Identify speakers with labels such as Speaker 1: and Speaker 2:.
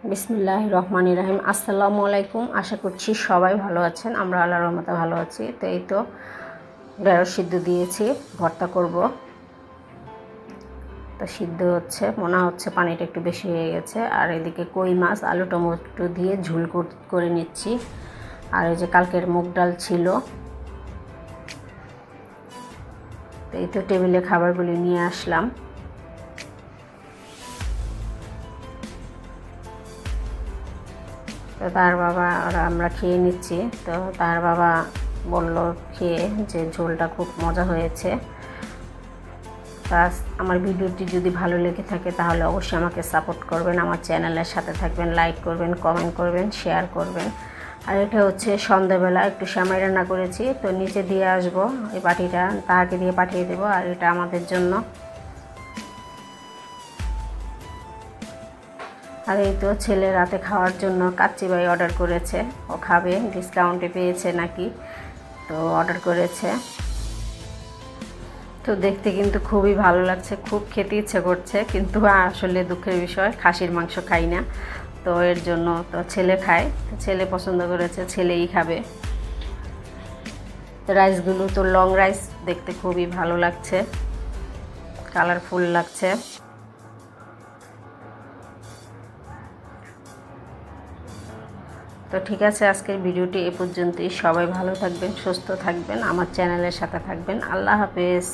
Speaker 1: বিসমিল্লাহির রহমানির রহিম। আসসালামু আলাইকুম। আশা করছি সবাই ভালো আছেন। আমরা আল্লাহর রহমতে ভালো আছি। তো এই তো ঢেঁড়স সিদ্ধ দিয়েছি, ভর্তা করব। তো সিদ্ধ হচ্ছে, মনে হচ্ছে পানিটা একটু বেশি হয়ে গেছে। আর এদিকে কই মাছ আলু টমেটো দিয়ে ঝোল করে নিচ্ছি। আর এই যে কালকের মুগ ডাল ছিল। তো এই তো টেবিলে খাবারগুলি নিয়ে আসলাম। তো তার বাবা আর আমরা খেয়ে নিচ্ছি। তো তার বাবা বলল খেয়ে যে ঝোলটা খুব মজা হয়েছে। আমার ভিডিওটি যদি ভালো লেগে থাকে তাহলে অবশ্যই আমাকে সাপোর্ট করবেন, আমার চ্যানেলের সাথে থাকবেন, লাইক করবেন, কমেন্ট করবেন, শেয়ার করবেন। আর এটা হচ্ছে সন্ধ্যাবেলা একটু সেমাই রান্না করেছি, তো নিচে দিয়ে আসবো এই বাটিটা, তাহাকে দিয়ে পাঠিয়ে দেবো। আর এটা আমাদের জন্য। আর এই তো ছেলে রাতে খাওয়ার জন্য কাচ্চিবাই অর্ডার করেছে, ও খাবে, ডিসকাউন্টে পেয়েছে নাকি, তো অর্ডার করেছে। তো দেখতে কিন্তু খুবই ভালো লাগছে, খুব খেতে ইচ্ছে করছে, কিন্তু আসলে দুঃখের বিষয় খাসির মাংস খাই না, তো এর জন্য তো ছেলে খায়, ছেলে পছন্দ করেছে, ছেলেই খাবে। রাইসগুলো তো লং রাইস, দেখতে খুবই ভালো লাগছে, কালারফুল লাগছে। তো ঠিক আছে, আজকের ভিডিওটি এ পর্যন্তই। সবাই ভালো থাকবেন, সুস্থ থাকবেন, আমার চ্যানেলের সাথে থাকবেন। আল্লাহ হাফেজ।